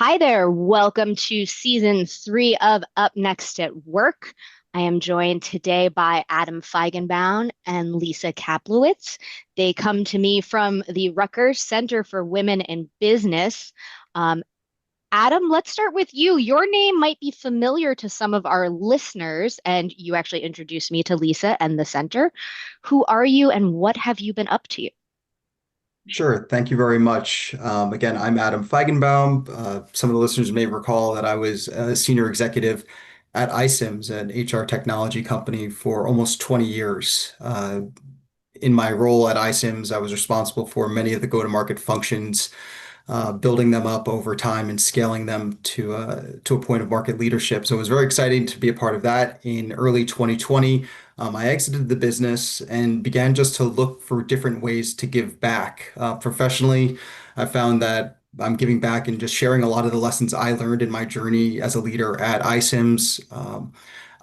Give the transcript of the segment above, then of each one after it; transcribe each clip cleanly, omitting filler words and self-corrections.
Hi there. Welcome to season 3 of Up Next at Work. I am joined today by Adam Feigenbaum and Lisa Kaplowitz. They come to me from the Rutgers Center for Women in Business. Um, Adam, let's start with you. Your name might be familiar to some of our listeners, and you actually introduced me to Lisa and the center. Who are you and what have you been up to? Sure. Thank you very much. Again, I'm Adam Feigenbaum. Some of the listeners may recall that I was a senior executive at iCIMS, an HR technology company, for almost 20 years. In my role at iCIMS, I was responsible for many of the go-to-market functions, building them up over time and scaling them to a point of market leadership. So it was very exciting to be a part of that. In early 2020, I exited the business and began just to look for different ways to give back. Professionally, I found that I'm giving back and just sharing a lot of the lessons I learned in my journey as a leader at iCIMS.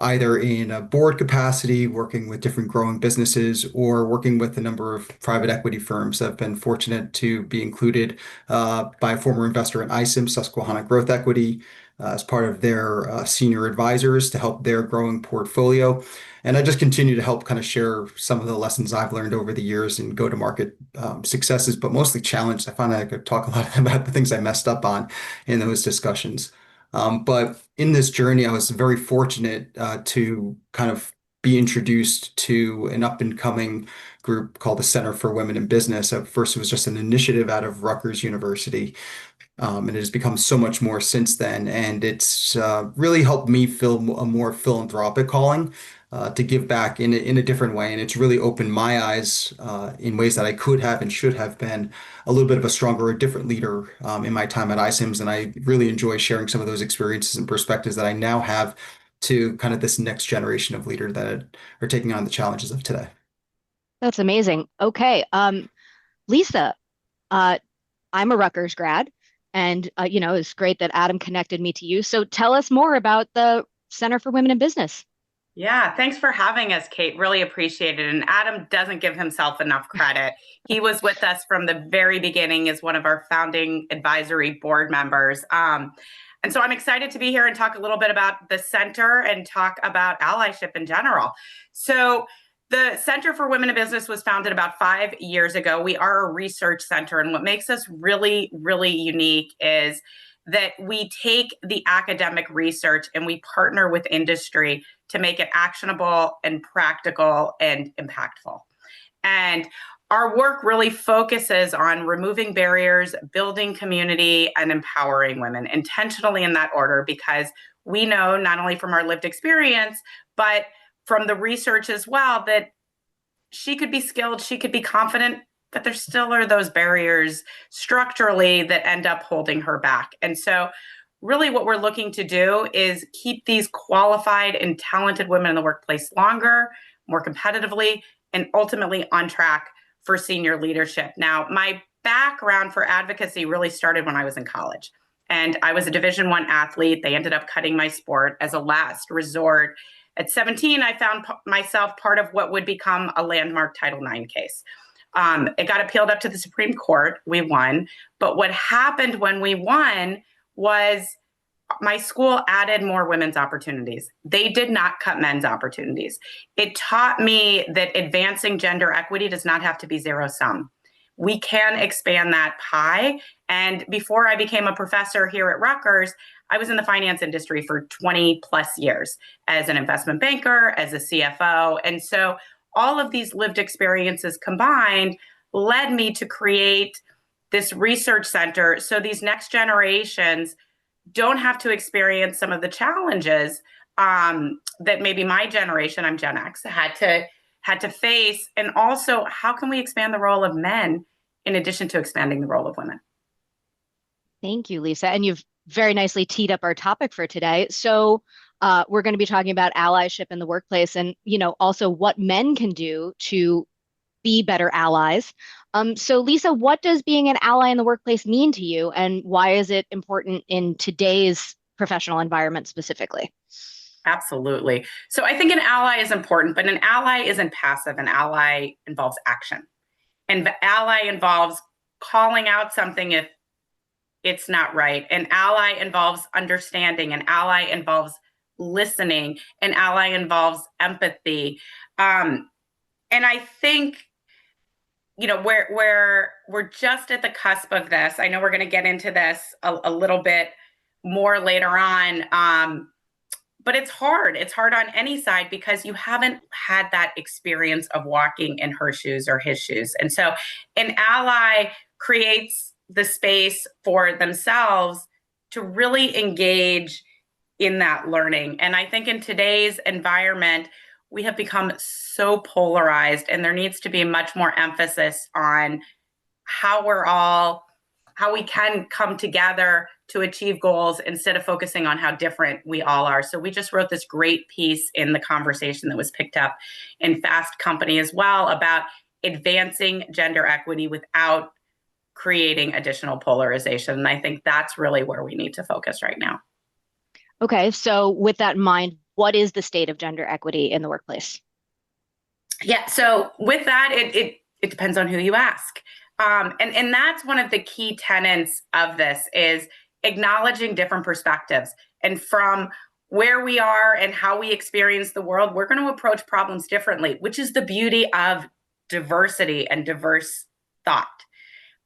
Either in a board capacity, working with different growing businesses, or working with a number of private equity firms. I've been fortunate to be included by a former investor in iCIMS, Susquehanna Growth Equity, as part of their senior advisors to help their growing portfolio. And I just continue to help kind of share some of the lessons I've learned over the years in go-to-market successes, but mostly challenges. I find I could talk a lot about the things I messed up on in those discussions. But in this journey, I was very fortunate to kind of be introduced to an up and coming group called the Center for Women in Business. At first, it was just an initiative out of Rutgers University, and it has become so much more since then. And it's really helped me feel a more philanthropic calling to give back in a different way. And it's really opened my eyes in ways that I could have and should have been a little bit of a stronger, a different leader in my time at iCIMS. And I really enjoy sharing some of those experiences and perspectives that I now have to kind of this next generation of leaders that are taking on the challenges of today. That's amazing. Okay. Lisa, uh, I'm a Rutgers grad, and it's great that Adam connected me to you. So tell us more about the Center for Women in Business. Yeah, thanks for having us, Kate. Really appreciate it. And Adam doesn't give himself enough credit. He was with us from the very beginning as one of our founding advisory board members. And so I'm excited to be here and talk a little bit about the center and talk about allyship in general. So the Center for Women in Business was founded about 5 years ago. We are a research center, and what makes us really, really unique is that we take the academic research and we partner with industry to make it actionable and practical and impactful. And our work really focuses on removing barriers, building community, and empowering women intentionally in that order, because we know not only from our lived experience, but from the research as well, that she could be skilled, she could be confident, but there still are those barriers structurally that end up holding her back. And so really what we're looking to do is keep these qualified and talented women in the workplace longer, more competitively, and ultimately on track for senior leadership. Now, my background for advocacy really started when I was in college. And I was a Division I athlete. They ended up cutting my sport as a last resort. At 17, I found myself part of what would become a landmark Title IX case. It got appealed up to the Supreme Court. We won. But what happened when we won was my school added more women's opportunities. They did not cut men's opportunities. It taught me that advancing gender equity does not have to be zero sum. We can expand that pie. And before I became a professor here at Rutgers, I was in the finance industry for 20 plus years as an investment banker, as a CFO. And so all of these lived experiences combined led me to create this research center so these next generations don't have to experience some of the challenges that maybe my generation, I'm Gen X, had to face. And also, how can we expand the role of men in addition to expanding the role of women? Thank you, Lisa. And you've very nicely teed up our topic for today. So we're going to be talking about allyship in the workplace and, also what men can do to be better allies. So Lisa, what does being an ally in the workplace mean to you, and why is it important in today's professional environment specifically? Absolutely. So I think an ally is important, but an ally isn't passive. An ally involves action. And the ally involves calling out something if it's not right. An ally involves understanding, an ally involves listening, an ally involves empathy. And I think, we're just at the cusp of this. I know we're going to get into this a little bit more later on. But it's hard. It's hard on any side because you haven't had that experience of walking in her shoes or his shoes. And so an ally creates the space for themselves to really engage in that learning. And I think in today's environment, we have become so polarized, and there needs to be much more emphasis on how we can come together to achieve goals instead of focusing on how different we all are. So we just wrote this great piece in the conversation that was picked up in Fast Company as well about advancing gender equity without creating additional polarization. And I think that's really where we need to focus right now. Okay, so with that in mind, what is the state of gender equity in the workplace? Yeah, so with that, it depends on who you ask. And that's one of the key tenets of this is acknowledging different perspectives. And from where we are and how we experience the world, we're going to approach problems differently, which is the beauty of diversity and diverse thought,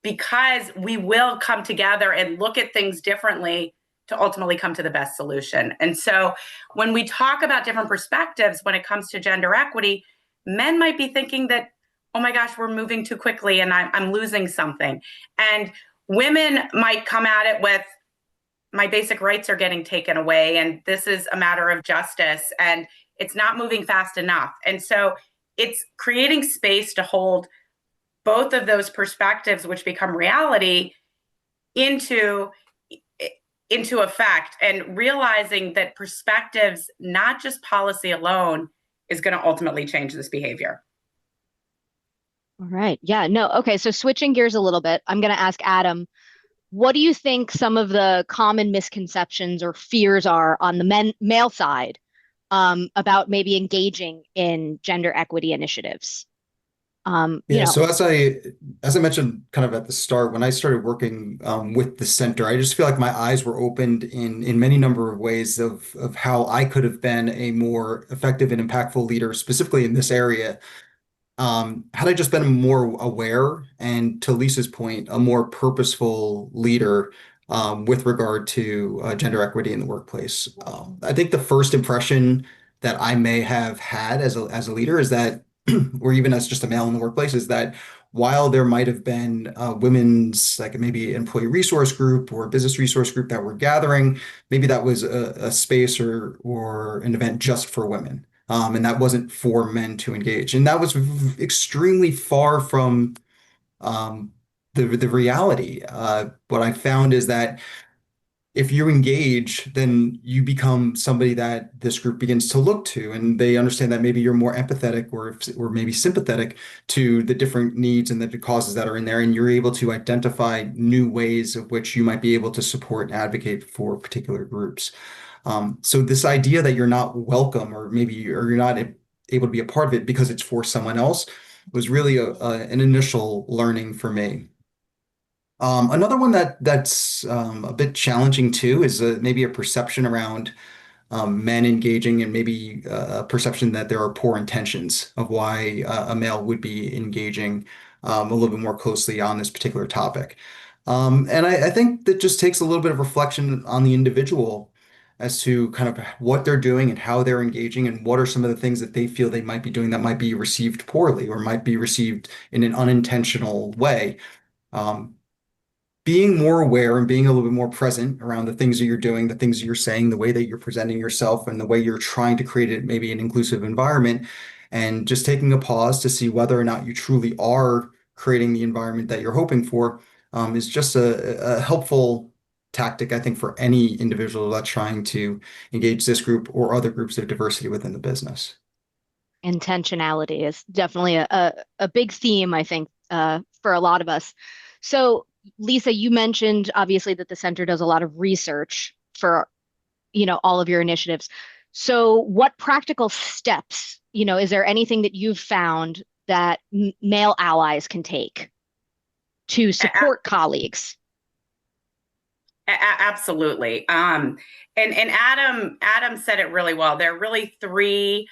because we will come together and look at things differently to ultimately come to the best solution. And so when we talk about different perspectives when it comes to gender equity, men might be thinking that, oh my gosh, we're moving too quickly and I'm losing something. And women might come at it with, my basic rights are getting taken away and this is a matter of justice and it's not moving fast enough. And so it's creating space to hold both of those perspectives, which become reality, into effect, and realizing that perspectives, not just policy alone, is going to ultimately change this behavior. All right. Yeah, no. Okay. So switching gears a little bit, I'm going to ask Adam, what do you think some of the common misconceptions or fears are on the male side about maybe engaging in gender equity initiatives? So as I mentioned kind of at the start, when I started working with the center, I just feel like my eyes were opened in many number of ways of how I could have been a more effective and impactful leader, specifically in this area. Had I just been more aware and, to Lisa's point, a more purposeful leader with regard to gender equity in the workplace. I think the first impression that I may have had as a leader is that, or even as just a male in the workplace, is that while there might have been women's, like maybe employee resource group or business resource group that were gathering, maybe that was a space or an event just for women. And that wasn't for men to engage. And that was extremely far from the reality. What I found is that if you engage, then you become somebody that this group begins to look to, and they understand that maybe you're more empathetic or maybe sympathetic to the different needs and the causes that are in there, and you're able to identify new ways of which you might be able to support and advocate for particular groups. So this idea that you're not welcome or you're not able to be a part of it because it's for someone else was really an initial learning for me. Another one that's a bit challenging too is maybe a perception around men engaging, and maybe a perception that there are poor intentions of why a male would be engaging a little bit more closely on this particular topic. And I think that just takes a little bit of reflection on the individual as to kind of what they're doing and how they're engaging, and what are some of the things that they feel they might be doing that might be received poorly or might be received in an unintentional way. Um, Being more aware and being a little bit more present around the things that you're doing, the things that you're saying, the way that you're presenting yourself, and the way you're trying to create it, maybe an inclusive environment, and just taking a pause to see whether or not you truly are creating the environment that you're hoping for, is just a helpful tactic, I think, for any individual that's trying to engage this group or other groups of diversity within the business. Intentionality is definitely a big theme, I think, for a lot of us. So, Lisa, you mentioned obviously that the center does a lot of research for, all of your initiatives. So, what practical steps, is there anything that you've found that male allies can take to support colleagues? Absolutely. And Adam said it really well. There are really three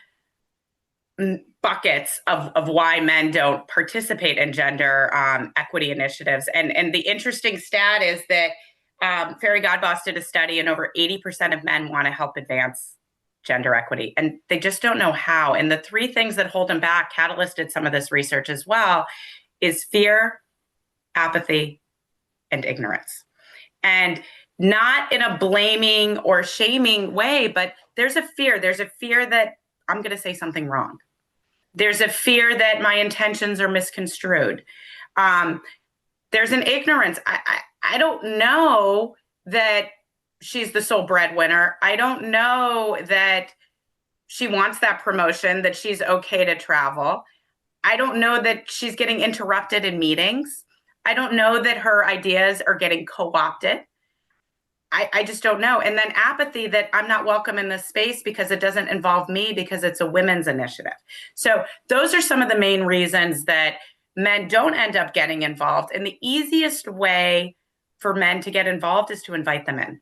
buckets of why men don't participate in gender equity initiatives. And the interesting stat is that Fairy Godboss did a study, and over 80% of men want to help advance gender equity, and they just don't know how. And the three things that hold them back, Catalyst did some of this research as well, is fear, apathy, and ignorance. And not in a blaming or shaming way, but there's a fear. There's a fear that I'm going to say something wrong. There's a fear that my intentions are misconstrued. There's an ignorance. I don't know that she's the sole breadwinner. I don't know that she wants that promotion, that she's okay to travel. I don't know that she's getting interrupted in meetings. I don't know that her ideas are getting co-opted. I just don't know. And then apathy, that I'm not welcome in this space because it doesn't involve me, because it's a women's initiative. So those are some of the main reasons that men don't end up getting involved. And the easiest way for men to get involved is to invite them in,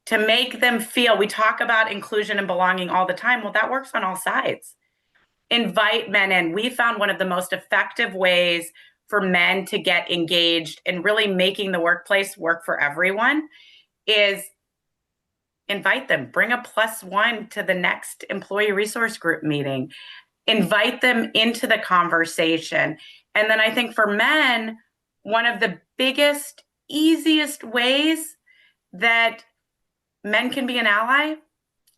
to make them feel. We talk about inclusion and belonging all the time. Well, that works on all sides. Invite men in. We found one of the most effective ways for men to get engaged and really making the workplace work for everyone is invite them. Bring a +1 to the next employee resource group meeting. Invite them into the conversation. And then I think for men, one of the biggest, easiest ways that men can be an ally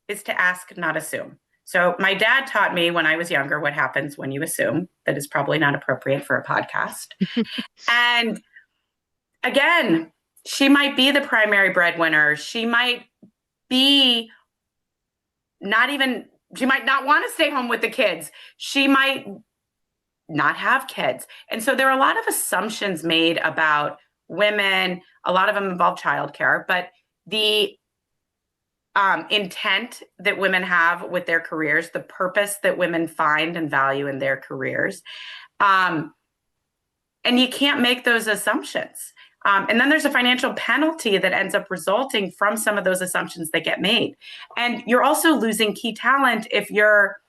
is to ask, not assume. So my dad taught me when I was younger what happens when you assume. That is probably not appropriate for a podcast. And again, she might be the primary breadwinner. She might be she might not want to stay home with the kids. She might not have kids. And so there are a lot of assumptions made about women. A lot of them involve childcare, but the intent that women have with their careers, the purpose that women find and value in their careers. And you can't make those assumptions. And then there's a financial penalty that ends up resulting from some of those assumptions that get made. And you're also losing key talent if you're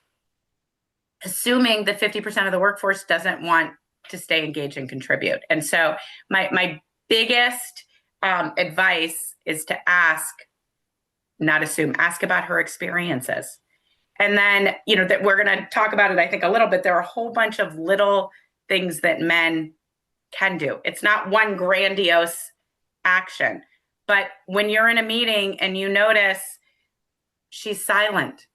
assuming that 50% of the workforce doesn't want to stay engaged and contribute. And so my biggest advice is to ask, not assume. Ask about her experiences. And then, that we're going to talk about it, I think, a little bit. There are a whole bunch of little things that men can do. It's not one grandiose action. But when you're in a meeting and you notice she's silent,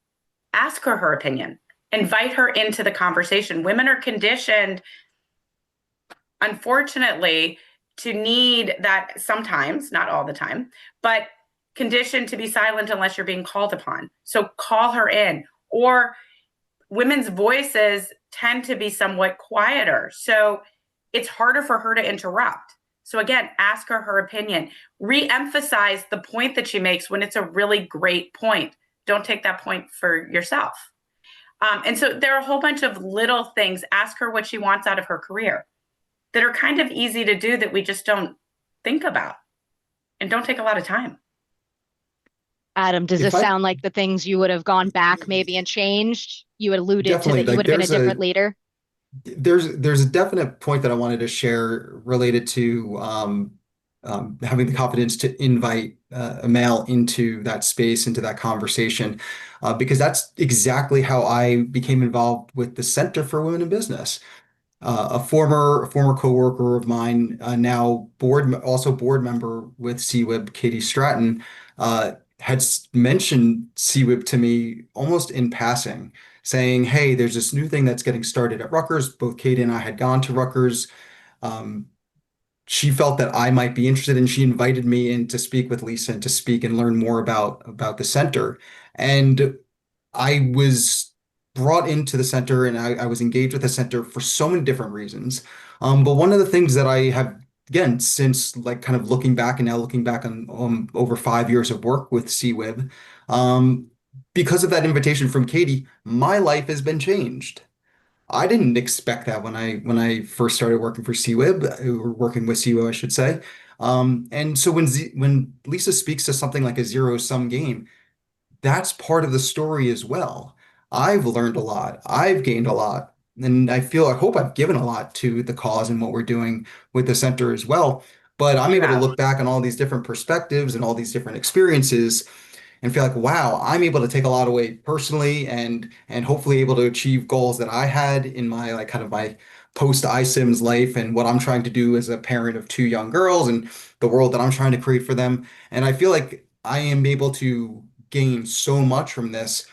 ask her opinion. Invite her into the conversation. Women are conditioned, unfortunately, to need that sometimes, not all the time, but conditioned to be silent unless you're being called upon. So call her in. Or women's voices tend to be somewhat quieter. So it's harder for her to interrupt. So again, ask her opinion. Re-emphasize the point that she makes when it's a really great point. Don't take that point for yourself. And so there are a whole bunch of little things. Ask her what she wants out of her career that are kind of easy to do that we just don't think about and don't take a lot of time. Adam, does this sound like the things you would have gone back maybe and changed? You had alluded to that you would have been a different leader. There's a definite point that I wanted to share related to having the confidence to invite a male into that space, into that conversation, because that's exactly how I became involved with the Center for Women in Business. A former coworker of mine, now board member with CWIB, Katie Stratton, had mentioned CWIB to me almost in passing, saying, "Hey, there's this new thing that's getting started at Rutgers." Both Katie and I had gone to Rutgers. She felt that I might be interested, and she invited me in to speak with Lisa and to speak and learn more about the center. And I was brought into the center, and I was engaged with the center for so many different reasons. But one of the things that I have, again, since kind of looking back on over 5 years of work with CWIB, because of that invitation from Katie, my life has been changed. I didn't expect that when I first started working for CWIB, or working with CWIB, I should say. And so when Lisa speaks to something like a zero-sum game, that's part of the story as well. I've learned a lot. I've gained a lot. And I hope I've given a lot to the cause and what we're doing with the center as well. But I'm You able to have. look back on all these different perspectives and all these different experiences and feel like, wow, I'm able to take a lot away personally and hopefully able to achieve goals that I had in my like kind of my post iSIMS life and what I'm trying to do as a parent of two young girls and the world that I'm trying to create for them. And I feel like I am able to gain so much from this,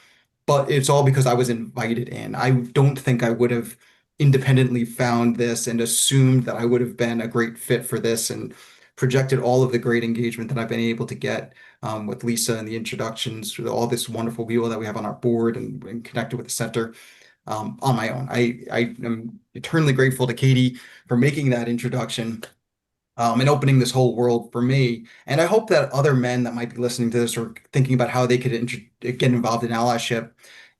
but it's all because I was invited in. I don't think I would have independently found this and assumed that I would have been a great fit for this and projected all of the great engagement that I've been able to get with Lisa and the introductions to all this wonderful people that we have on our board and connected with the center on my own. I am eternally grateful to Katie for making that introduction and opening this whole world for me. And I hope that other men that might be listening to this or thinking about how they could get involved in allyship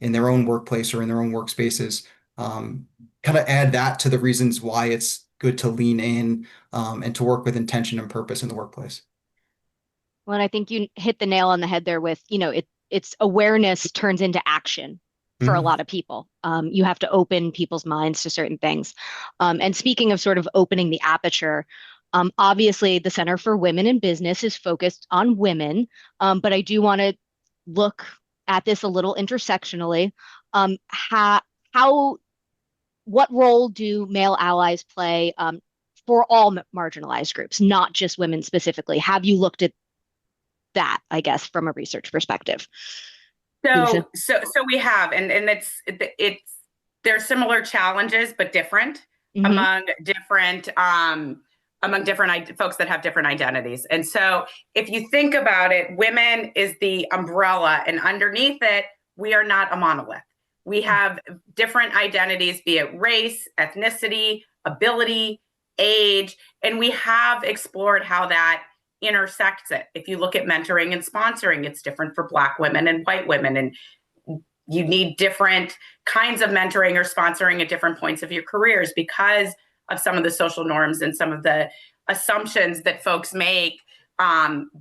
in their own workplace or in their own workspaces, kind of add that to the reasons why it's good to lean in and to work with intention and purpose in the workplace. Well, and I think you hit the nail on the head there with, it's awareness turns into action for a Mhm. lot of people. You have to open people's minds to certain things. And speaking of sort of opening the aperture, obviously the Center for Women in Business is focused on women, but I do want to look at this a little intersectionally. How what role do male allies play for all marginalized groups, not just women specifically? Have you looked at that, I guess, from a research perspective? Lisa? So we have, and it's there's similar challenges, but different Hmm. among different folks that have different identities. And so if you think about it, women is the umbrella, and underneath it, we are not a monolith. We have different identities, be it race, ethnicity, ability, age, and we have explored how that intersects it. If you look at mentoring and sponsoring, it's different for Black women and white women. And you need different kinds of mentoring or sponsoring at different points of your careers because of some of the social norms and some of the assumptions that folks make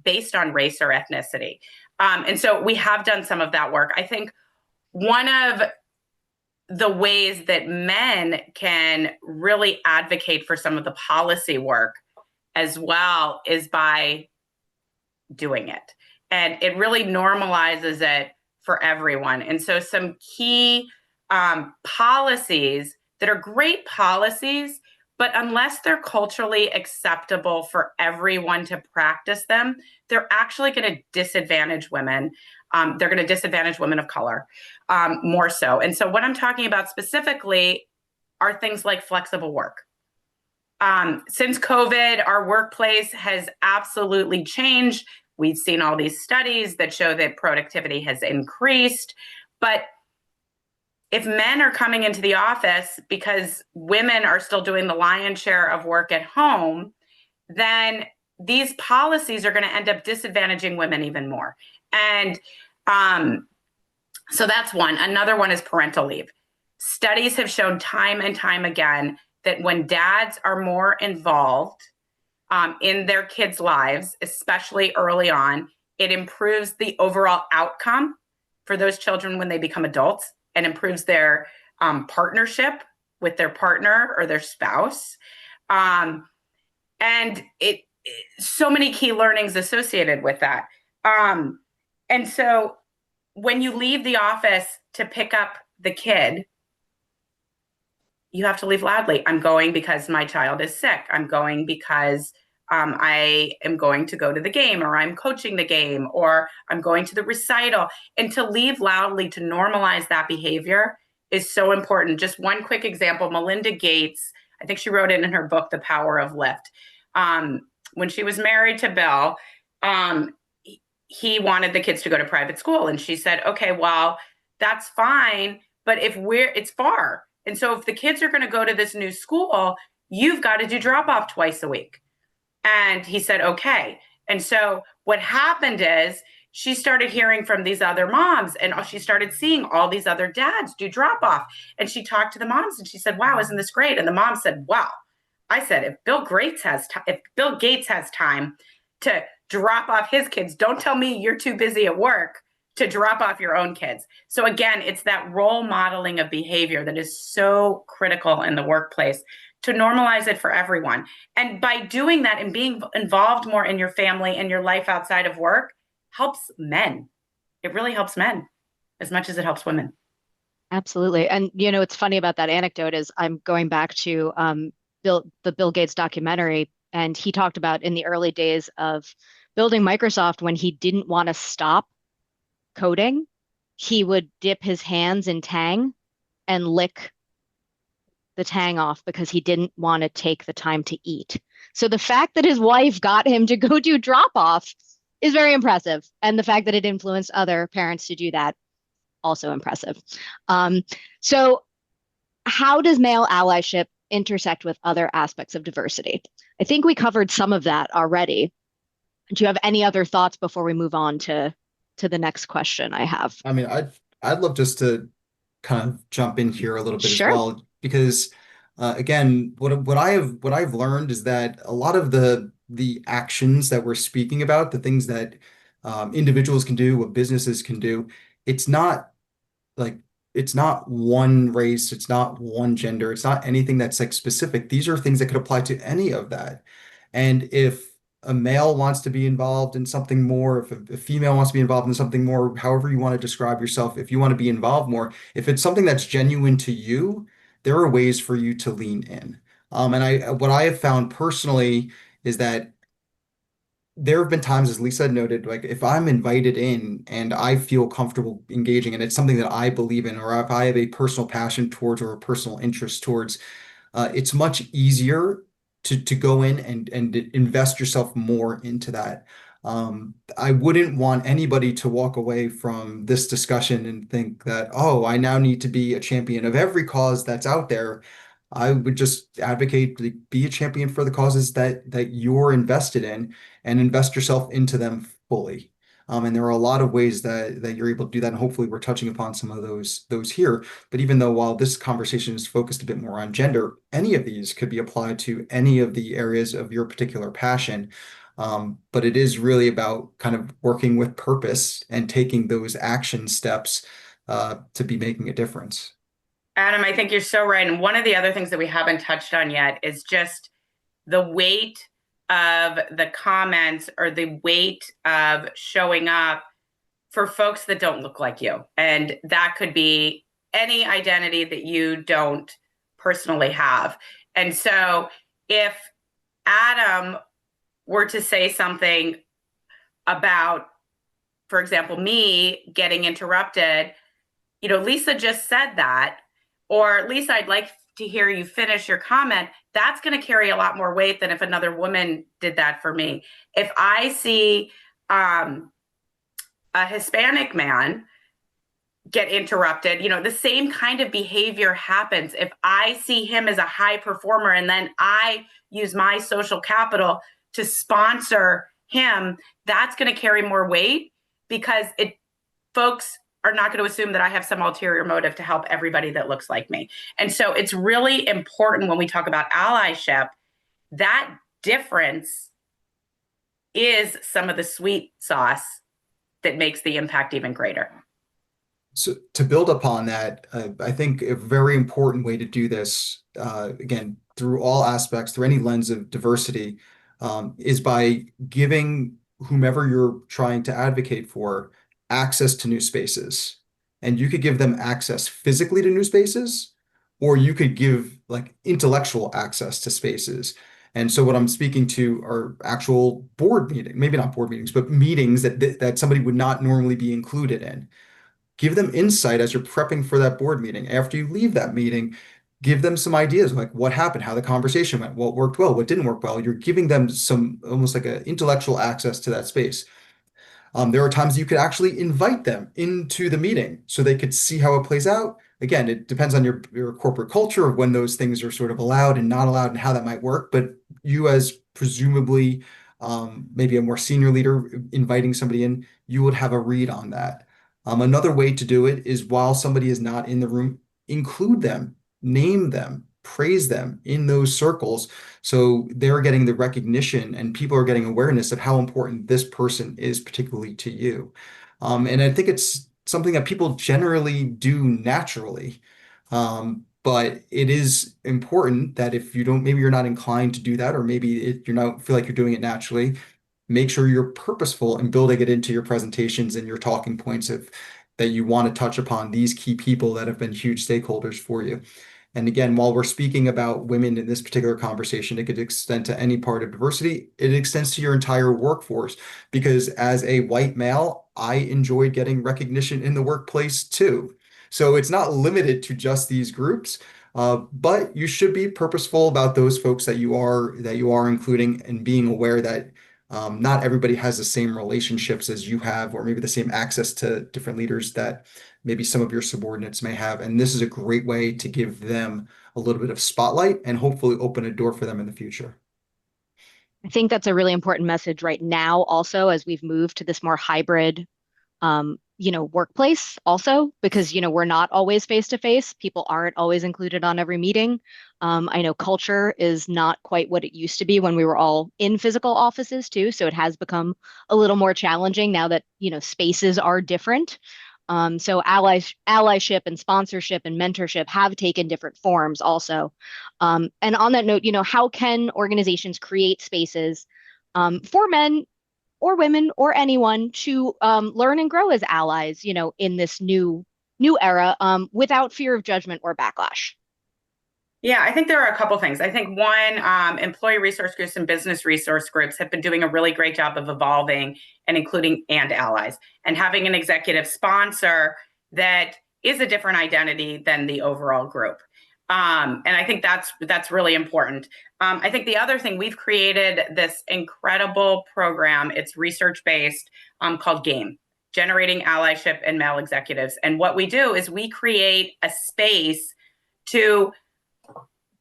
based on race or ethnicity. And so we have done some of that work. I think one of the ways that men can really advocate for some of the policy work as well is by doing it. And it really normalizes it for everyone. And so some key policies that are great policies, but unless they're culturally acceptable for everyone to practice them, they're actually going to disadvantage women. They're going to disadvantage women of color more so. And so what I'm talking about specifically are things like flexible work. Since COVID, our workplace has absolutely changed. We've seen all these studies that show that productivity has increased. But if men are coming into the office because women are still doing the lion's share of work at home, then these policies are going to end up disadvantaging women even more. And so that's one. Another one is parental leave. Studies have shown time and time again that when dads are more involved in their kids' lives, especially early on, it improves the overall outcome for those children when they become adults and improves their partnership with their partner or their spouse. And so many key learnings associated with that. And so when you leave the office to pick up the kid, you have to leave loudly. I'm going because my child is sick. I'm going because I am going to go to the game, or I'm coaching the game, or I'm going to the recital. And to leave loudly, to normalize that behavior is so important. Just one quick example, Melinda Gates, I think she wrote it in her book, The Power of Lift. When she was married to Bill, he wanted the kids to go to private school. And she said, okay, well, that's fine. But it's far. And so if the kids are going to go to this new school, you've got to do drop off twice a week. And he said, okay. And so what happened is she started hearing from these other moms, and she started seeing all these other dads do drop off. And she talked to the moms and she said, wow, isn't this great? And the mom said, wow, I said, if Bill Gates has time to drop off his kids, don't tell me you're too busy at work to drop off your own kids. So again, it's that role modeling of behavior that is so critical in the workplace to normalize it for everyone. And by doing that and being involved more in your family and your life outside of work helps men. It really helps men as much as it helps women. Absolutely. And it's funny about that anecdote is I'm going back to the Bill Gates documentary, and he talked about in the early days of building Microsoft when he didn't want to stop coding, he would dip his hands in Tang and lick the Tang off because he didn't want to take the time to eat. So the fact that his wife got him to go do drop off is very impressive. And the fact that it influenced other parents to do that, also impressive. So how does male allyship intersect with other aspects of diversity? I think we covered some of that already. Do you have any other thoughts before we move on to the next question I have? I mean, I'd love just to kind of jump in here a little bit as Sure. well, because again, what I've learned is that a lot of the actions that we're speaking about, the things that individuals can do, what businesses can do, it's not like it's not one race, it's not one gender, it's not anything that's like specific. These are things that could apply to any of that. And if a male wants to be involved in something more, if a female wants to be involved in something more, however you want to describe yourself, if you want to be involved more, if it's something that's genuine to you, there are ways for you to lean in. And what I have found personally is that there have been times, as Lisa noted, like if I'm invited in and I feel comfortable engaging and it's something that I believe in, or if I have a personal passion towards or a personal interest towards, it's much easier to go in and invest yourself more into that. I wouldn't want anybody to walk away from this discussion and think that, oh, I now need to be a champion of every cause that's out there. I would just advocate to be a champion for the causes that you're invested in and invest yourself into them fully. And there are a lot of ways that you're able to do that. And hopefully we're touching upon some of those here. But even though while this conversation is focused a bit more on gender, any of these could be applied to any of the areas of your particular passion. But it is really about kind of working with purpose and taking those action steps to be making a difference. Adam, I think you're so right. And one of the other things that we haven't touched on yet is just the weight of the comments or the weight of showing up for folks that don't look like you. And that could be any identity that you don't personally have. And so if Adam were to say something about, for example, me getting interrupted, Lisa just said that, or Lisa, I'd like to hear you finish your comment. That's going to carry a lot more weight than if another woman did that for me. If I see a Hispanic man get interrupted, the same kind of behavior happens. If I see him as a high performer and then I use my social capital to sponsor him, that's going to carry more weight because folks are not going to assume that I have some ulterior motive to help everybody that looks like me. And so it's really important when we talk about allyship, that difference is some of the sweet sauce that makes the impact even greater. So to build upon that, I think a very important way to do this, again, through all aspects, through any lens of diversity, is by giving whomever you're trying to advocate for access to new spaces. And you could give them access physically to new spaces, or you could give like intellectual access to spaces. And so what I'm speaking to are actual board meetings, maybe not board meetings, but meetings that somebody would not normally be included in. Give them insight as you're prepping for that board meeting. After you leave that meeting, give them some ideas like what happened, how the conversation went, what worked well, what didn't work well. You're giving them some almost like an intellectual access to that space. There are times you could actually invite them into the meeting so they could see how it plays out. Again, it depends on your corporate culture of when those things are sort of allowed and not allowed and how that might work. But you as presumably maybe a more senior leader inviting somebody in, you would have a read on that. Another way to do it is while somebody is not in the room, include them, name them, praise them in those circles. So they're getting the recognition and people are getting awareness of how important this person is, particularly to you. And I think it's something that people generally do naturally. But it is important that if you don't, maybe you're not inclined to do that, or maybe you're not feel like you're doing it naturally, make sure you're purposeful in building it into your presentations and your talking points of that you want to touch upon these key people that have been huge stakeholders for you. And again, while we're speaking about women in this particular conversation, it could extend to any part of diversity. It extends to your entire workforce, because as a white male, I enjoyed getting recognition in the workplace too. So it's not limited to just these groups, but you should be purposeful about those folks that you are including, and being aware that not everybody has the same relationships as you have, or maybe the same access to different leaders that maybe some of your subordinates may have. And this is a great way to give them a little bit of spotlight and hopefully open a door for them in the future. I think that's a really important message right now, also, as we've moved to this more hybrid workplace also, because, we're not always face to face. People aren't always included on every meeting. I know culture is not quite what it used to be when we were all in physical offices too. So it has become a little more challenging now that, spaces are different. So allyship and sponsorship and mentorship have taken different forms also. And on that note, how can organizations create spaces for men or women or anyone to learn and grow as allies, in this new era, without fear of judgment or backlash? Yeah, I think there are a couple things. I think one, employee resource groups and business resource groups have been doing a really great job of evolving and including and allies, and having an executive sponsor that is a different identity than the overall group. And I think that's really important. I think the other thing, we've created this incredible program. It's research based, called GAME, Generating Allyship in Male Executives. And what we do is we create a space to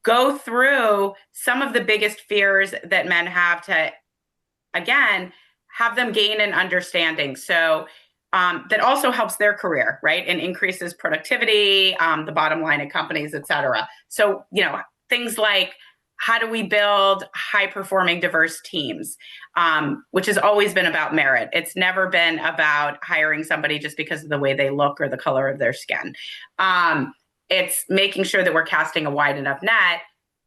go through some of the biggest fears that men have, to, again, have them gain an understanding. So that also helps their career, right? And increases productivity, the bottom line at companies, et cetera. So, things like, how do we build high performing diverse teams, which has always been about merit. It's never been about hiring somebody just because of the way they look or the color of their skin. It's making sure that we're casting a wide enough net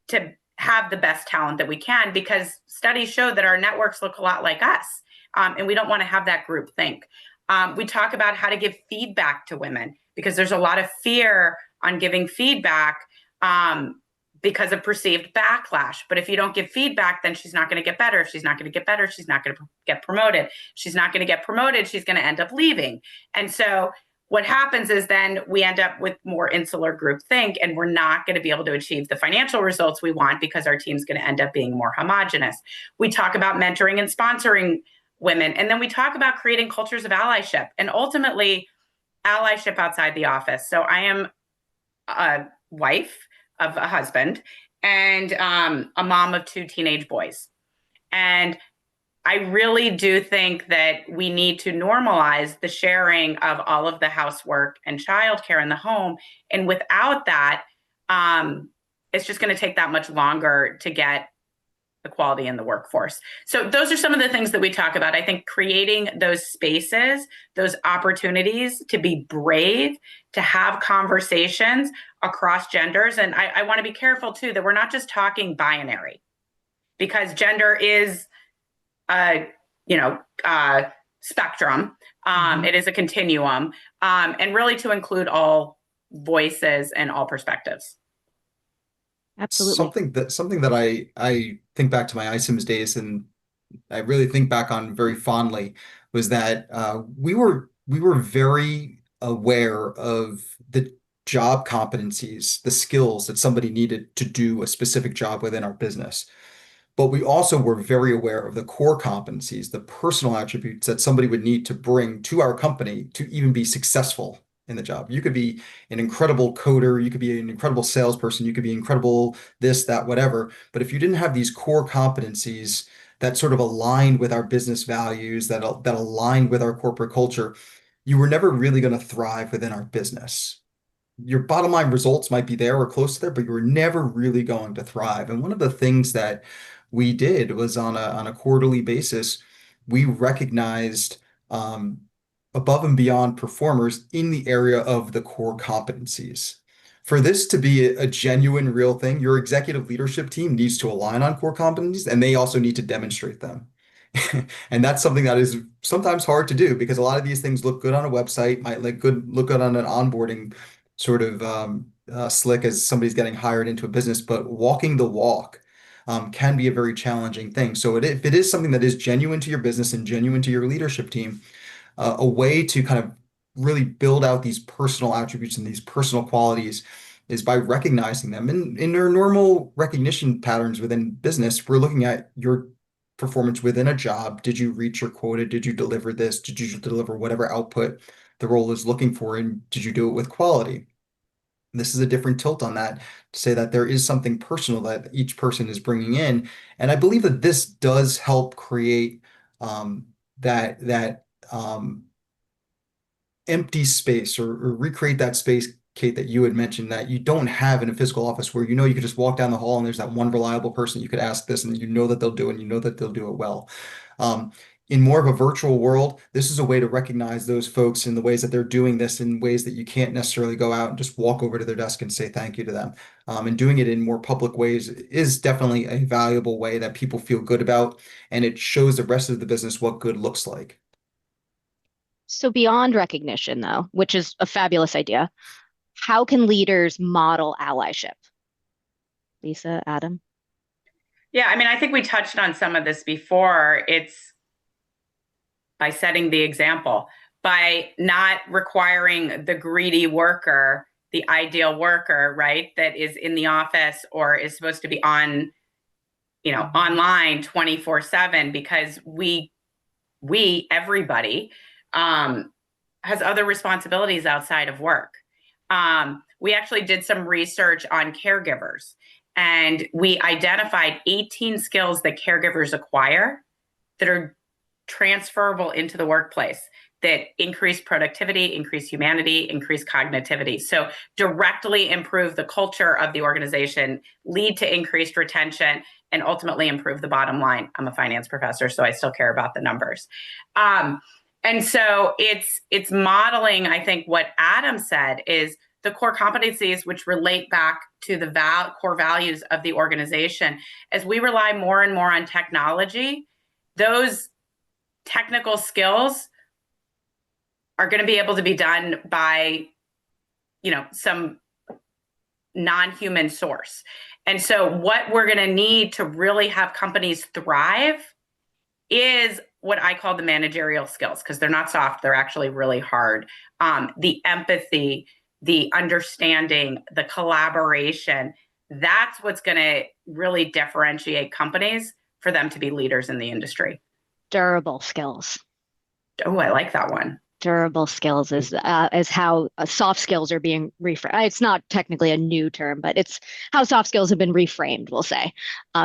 to have the best talent that we can, because studies show that our networks look a lot like us. And we don't want to have that group think. We talk about how to give feedback to women, because there's a lot of fear on giving feedback because of perceived backlash. But if you don't give feedback, then she's not going to get better. If she's not going to get better, she's not going to get promoted. She's not going to get promoted, she's going to end up leaving. And so what happens is then we end up with more insular group think, and we're not going to be able to achieve the financial results we want, because our team's going to end up being more homogenous. We talk about mentoring and sponsoring women. And then we talk about creating cultures of allyship, and ultimately allyship outside the office. So I am a wife of a husband and a mom of 2 teenage boys. And I really do think that we need to normalize the sharing of all of the housework and childcare in the home. And without that, it's just going to take that much longer to get equality in the workforce. So those are some of the things that we talk about. I think creating those spaces, those opportunities to be brave, to have conversations across genders. And I want to be careful too, that we're not just talking binary, because gender is spectrum. It is a continuum, and really to include all voices and all perspectives. Absolutely. Something that I think back to my ISIMS days, and I really think back on very fondly, was that we were very aware of the job competencies, the skills that somebody needed to do a specific job within our business. But we also were very aware of the core competencies, the personal attributes that somebody would need to bring to our company to even be successful in the job. You could be an incredible coder, you could be an incredible salesperson, you could be incredible this, that, whatever. But if you didn't have these core competencies that sort of aligned with our business values, that aligned with our corporate culture, you were never really going to thrive within our business. your bottom line results might be there or close to there, but you're never really going to thrive. And one of the things that we did was on a quarterly basis, we recognized um, above and beyond performers in the area of the core competencies. For this to be a genuine, real thing, your executive leadership team needs to align on core competencies, and they also need to demonstrate them. And that's something that is sometimes hard to do because a lot of these things look good on a website, might look good on an onboarding sort of slick as somebody's getting hired into a business, but walking the walk can be a very challenging thing. So if it is something that is genuine to your business and genuine to your leadership team, a way to kind of really build out these personal attributes and these personal qualities is by recognizing them. And in our normal recognition patterns within business, we're looking at your performance within a job. Did you reach your quota? Did you deliver this? Did you deliver whatever output the role is looking for? And did you do it with quality? This is a different tilt on that to say that there is something personal that each person is bringing in. And I believe that this does help create um, that empty space or recreate that space, Kate, that you had mentioned that you don't have in a physical office where you know you could just walk down the hall and there's that one reliable person you could ask this and you know that they'll do it and you know that they'll do it well. Um, in more of a virtual world, this is a way to recognize those folks in the ways that they're doing this in ways that you can't necessarily go out and just walk over to their desk and say thank you to them. And doing it in more public ways is definitely a valuable way that people feel good about, and it shows the rest of the business what good looks like. So beyond recognition, though, which is a fabulous idea, how can leaders model allyship? Lisa, Adam? Yeah, I mean, I think we touched on some of this before. It's by setting the example, by not requiring the greedy worker, the ideal worker, right, that is in the office or is supposed to be on, online 24/7, because everybody has other responsibilities outside of work. We actually did some research on caregivers, and we identified 18 skills that caregivers acquire that are transferable into the workplace, that increase productivity, increase humanity, increase cognitivity. So directly improve the culture of the organization, lead to increased retention, and ultimately improve the bottom line. I'm a finance professor, so I still care about the numbers. And so it's modeling, I think, what Adam said is the core competencies, which relate back to the core values of the organization. As we rely more and more on technology, those technical skills are going to be able to be done by, some non-human source. And so what we're going to need to really have companies thrive is what I call the managerial skills, because they're not soft, they're actually really hard. The empathy, the understanding, the collaboration, that's what's going to really differentiate companies for them to be leaders in the industry. Durable skills. Oh, I like that one. Durable skills is how soft skills are being reframed. It's not technically a new term, but it's how soft skills have been reframed, we'll say,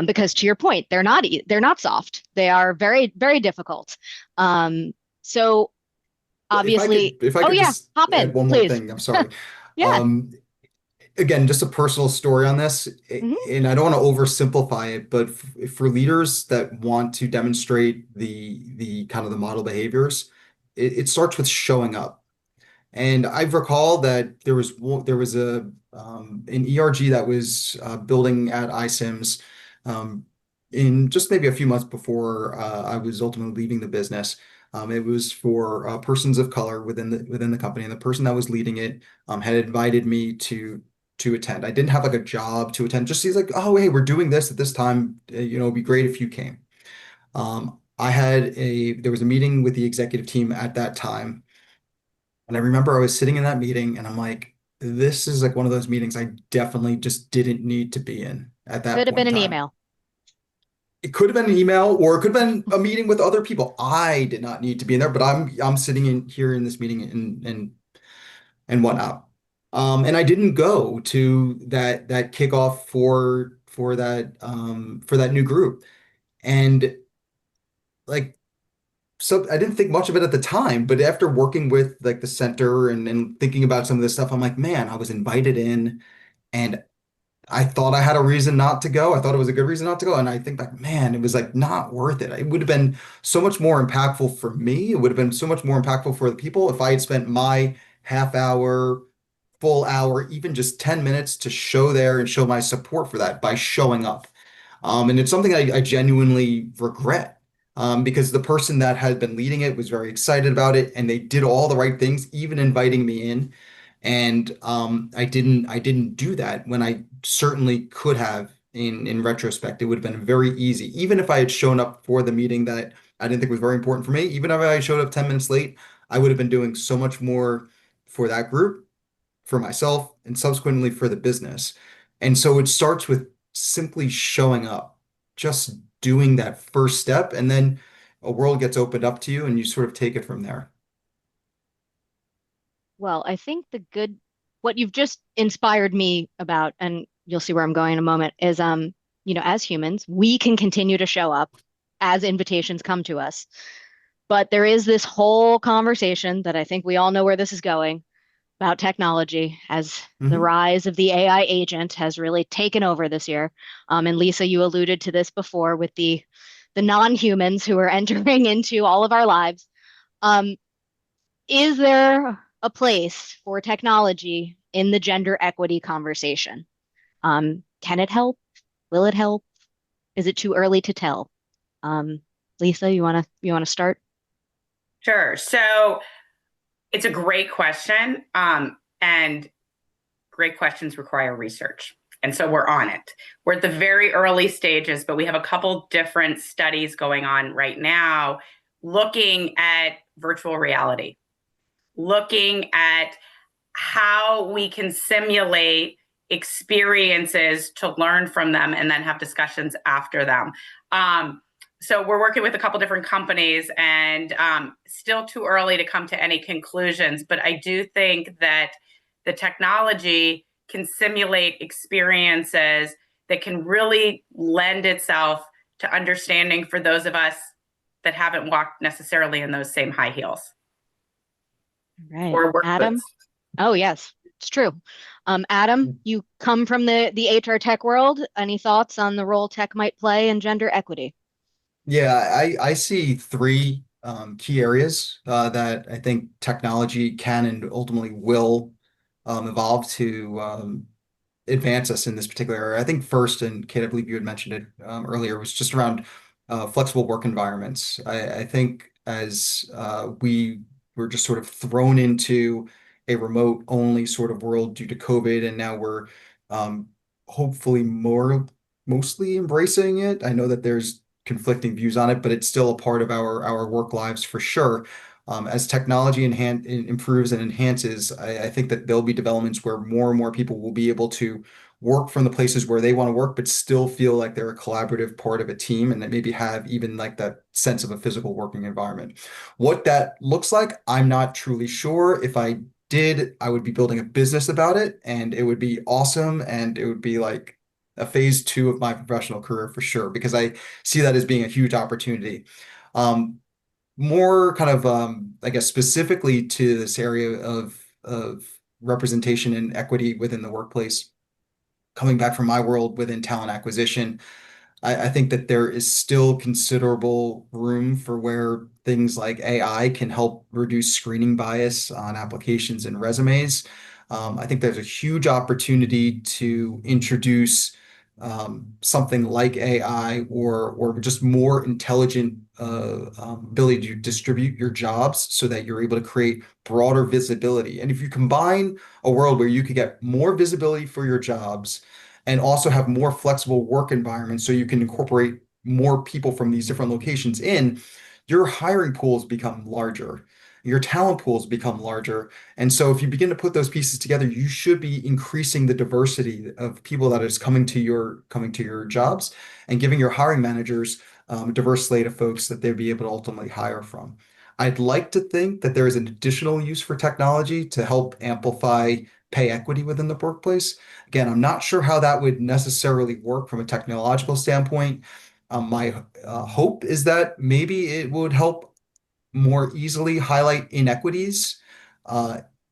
because to your point, they're not soft. They are very, very difficult. So obviously, If I could just hop in, add one more please. thing, I'm sorry. Yeah. Again, just a personal story on this, Mm-hmm. and I don't want to oversimplify it, but for leaders that want to demonstrate the kind of the model behaviors, it starts with showing up. And I recall that there was an ERG that was building at iCIMS in just maybe a few months before I was ultimately leaving the business. It was for persons of color within the company, and the person that was leading it had invited me to attend. I didn't have like a job to attend. Just he's like, oh hey, we're doing this at this time. It'd be great if you came. There was a meeting with the executive team at that time. And I remember I was sitting in that meeting and I'm like, this is like one of those meetings I definitely just didn't need to be in at that Could have point been in an time. email. It could have been an email or it could have been a meeting with other people. I did not need to be in there, but I'm sitting in here in this meeting and whatnot. And I didn't go to that kickoff for that new group. And like so I didn't think much of it at the time, but after working with like the center and thinking about some of this stuff, I'm like, man, I was invited in and I thought I had a reason not to go. I thought it was a good reason not to go. And I think like, man, it was like not worth it. It would have been so much more impactful for me. It would have been so much more impactful for the people if I had spent my half hour, full hour, even just 10 minutes to show there and show my support for that by showing up. And it's something I genuinely regret, because the person that had been leading it was very excited about it and they did all the right things, even inviting me in. And I didn't do that when I certainly could have in retrospect. It would have been very easy. Even if I had shown up for the meeting that I didn't think was very important for me, even if I showed up 10 minutes late, I would have been doing so much more for that group, for myself, and subsequently for the business. And so it starts with simply showing up, just doing that first step, and then a world gets opened up to you and you sort of take it from there. Well, I think what you've just inspired me about, and you'll see where I'm going in a moment, is as humans, we can continue to show up as invitations come to us. But there is this whole conversation that I think we all know where this is going about technology as the Hmm. rise of the AI agent has really taken over this year. And Lisa, you alluded to this before with the non-humans who are entering into all of our lives. Um, is there a place for technology in the gender equity conversation? Can it help? Will it help? Is it too early to tell? Um, Lisa, you wanna start? Sure. So it's a great question. And great questions require research. And so we're on it. We're at the very early stages, but we have a couple different studies going on right now looking at virtual reality, looking at how we can simulate experiences to learn from them and then have discussions after them. So we're working with a couple different companies and still too early to come to any conclusions, but I do think that the technology can simulate experiences that can really lend itself to understanding for those of us that haven't walked necessarily in those same high heels All right, or worked with. Adam. Oh, yes, it's true. Adam, you come from the HR tech world. Any thoughts on the role tech might play in gender equity? Yeah, I see three key areas that I think technology can and ultimately will evolve to advance us in this particular area. I think first, and Kate, I believe you had mentioned it earlier, was just around flexible work environments. I think as we were just sort of thrown into a remote only sort of world due to COVID, and now we're um, hopefully mostly embracing it. I know that there's conflicting views on it, but it's still a part of our work lives for sure. As technology improves and enhances, I think that there'll be developments where more and more people will be able to work from the places where they want to work, but still feel like they're a collaborative part of a team and that maybe have even like that sense of a physical working environment. What that looks like, I'm not truly sure. If I did, I would be building a business about it and it would be awesome and it would be like a phase two of my professional career for sure, because I see that as being a huge opportunity. Um, More kind of I guess specifically to this area of representation and equity within the workplace, coming back from my world within talent acquisition, I think that there is still considerable room for where things like AI can help reduce screening bias on applications and resumes. I think there's a huge opportunity to introduce something like AI or just more intelligent ability to distribute your jobs so that you're able to create broader visibility. And if you combine a world where you could get more visibility for your jobs and also have more flexible work environments so you can incorporate more people from these different locations in, your hiring pools become larger. Your talent pools become larger. And so if you begin to put those pieces together, you should be increasing the diversity of people that is coming to your jobs and giving your hiring managers a diverse slate of folks that they'd be able to ultimately hire from. I'd like to think that there is an additional use for technology to help amplify pay equity within the workplace. Again, I'm not sure how that would necessarily work from a technological standpoint. My hope is that maybe it would help more easily highlight inequities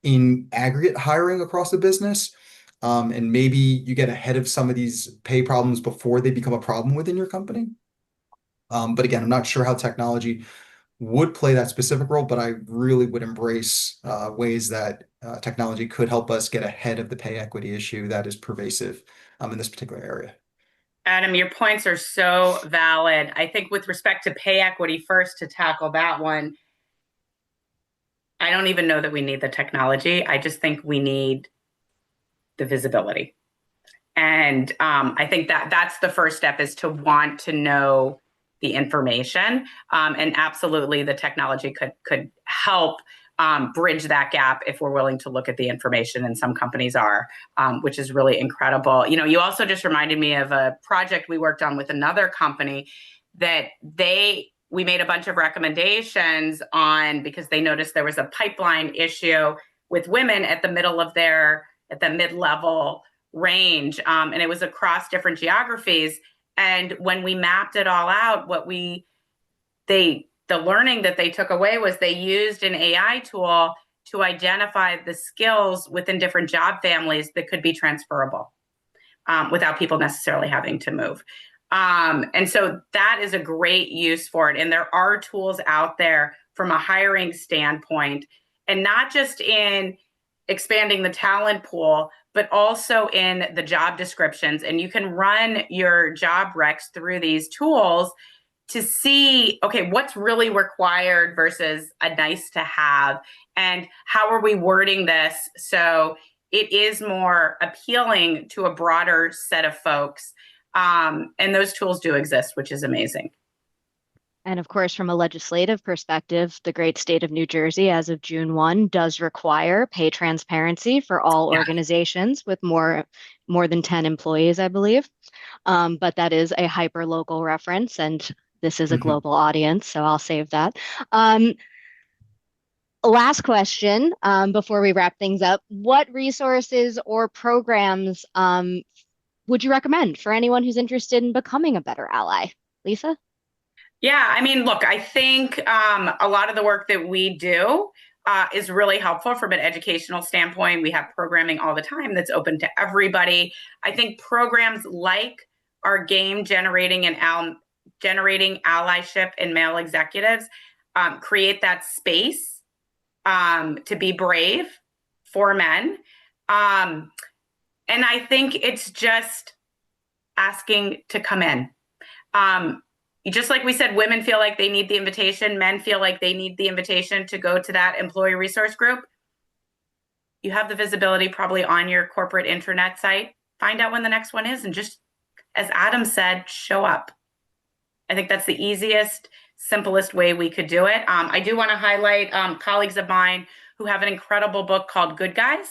in aggregate hiring across the business. And maybe you get ahead of some of these pay problems before they become a problem within your company. But again, I'm not sure how technology would play that specific role, but I really would embrace ways that technology could help us get ahead of the pay equity issue that is pervasive in this particular area. Adam, your points are so valid. I think with respect to pay equity, first to tackle that one, I don't even know that we need the technology. I just think we need the visibility. And I think that that's the first step, is to want to know the information. And absolutely, the technology could help bridge that gap if we're willing to look at the information, and some companies are, which is really incredible. You know, you also just reminded me of a project we worked on with another company that we made a bunch of recommendations on, because they noticed there was a pipeline issue with women at the mid-level range, and it was across different geographies. And when we mapped it all out, the learning that they took away was they used an AI tool to identify the skills within different job families that could be transferable without people necessarily having to move. And so that is a great use for it. And there are tools out there from a hiring standpoint, and not just in expanding the talent pool, but also in the job descriptions. And you can run your job recs through these tools to see, okay, what's really required versus a nice to have, and how are we wording this so it is more appealing to a broader set of folks. And those tools do exist, which is amazing. And of course, from a legislative perspective, the great state of New Jersey, as of June 1, does require pay transparency for all organizations with more than 10 employees, I believe. But that is a hyper local reference, and this is a global audience, so I'll save that. Last question before we wrap things up. What resources or programs would you recommend for anyone who's interested in becoming a better ally? Lisa? Yeah, I mean, look, I think a lot of the work that we do is really helpful from an educational standpoint. We have programming all the time that's open to everybody. I think programs like our game generating allyship in male executives create that space to be brave for men. And I think it's just asking to come in. Just like we said, women feel like they need the invitation, men feel like they need the invitation to go to that employee resource group. You have the visibility probably on your corporate intranet site. Find out when the next one is, and just, as Adam said, show up. I think that's the easiest, simplest way we could do it. I do want to highlight colleagues of mine who have an incredible book called Good Guys,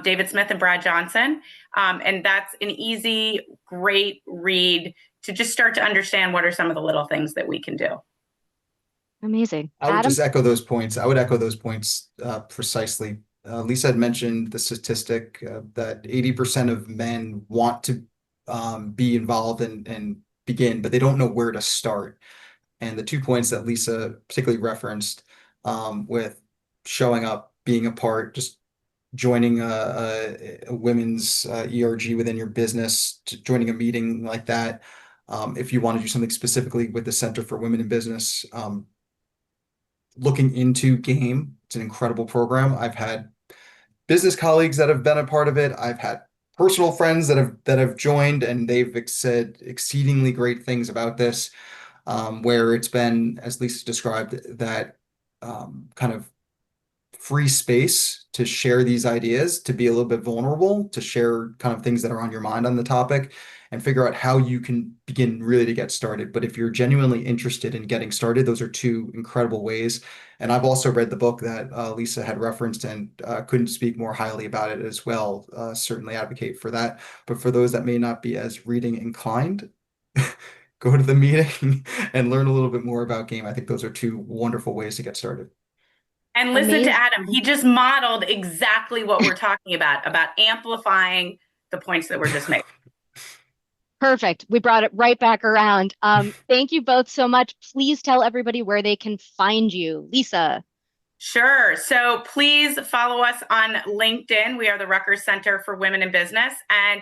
David Smith and Brad Johnson. And that's an easy, great read to just start to understand what are some of the little things that we can do. Amazing. I would Adam? just echo those points. I would echo those points precisely. Lisa had mentioned the statistic that 80% of men want to be involved and begin, but they don't know where to start. And the 2 points that Lisa particularly referenced with showing up, being a part, just joining a women's ERG within your business, joining a meeting like that. If you want to do something specifically with the Center for Women in Business, looking into GAME, it's an incredible program. I've had business colleagues that have been a part of it. I've had personal friends that have joined, and they've said exceedingly great things about this, where it's been, as Lisa described, that kind of free space to share these ideas, to be a little bit vulnerable, to share kind of things that are on your mind on the topic, and figure out how you can begin really to get started. But if you're genuinely interested in getting started, those are two incredible ways. And I've also read the book that Lisa had referenced, and couldn't speak more highly about it as well. Certainly advocate for that. But for those that may not be as reading inclined, go to the meeting and learn a little bit more about GAME. I think those are two wonderful ways to get started. And listen to Adam. He just modeled exactly what we're talking about amplifying the points that were just made. Perfect. We brought it right back around. Thank you both so much. Please tell everybody where they can find you. Lisa. Sure. So please follow us on LinkedIn. We are the Rutgers Center for Women in Business. And,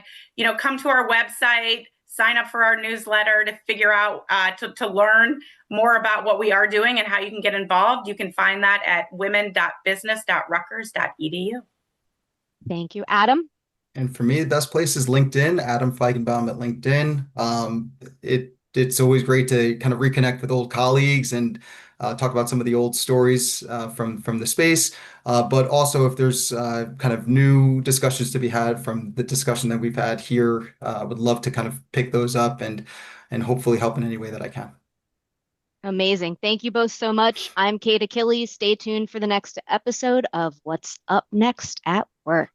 come to our website, sign up for our newsletter to figure out, to learn more about what we are doing and how you can get involved. You can find that at women.business.rutgers.edu. Thank you, Adam. And for me, the best place is LinkedIn, Adam Feigenbaum at LinkedIn. It's always great to kind of reconnect with old colleagues and talk about some of the old stories from the space. But also, if there's kind of new discussions to be had from the discussion that we've had here, I would love to kind of pick those up and hopefully help in any way that I can. Amazing. Thank you both so much. I'm Kate Achille. Stay tuned for the next episode of What's Up Next at Work.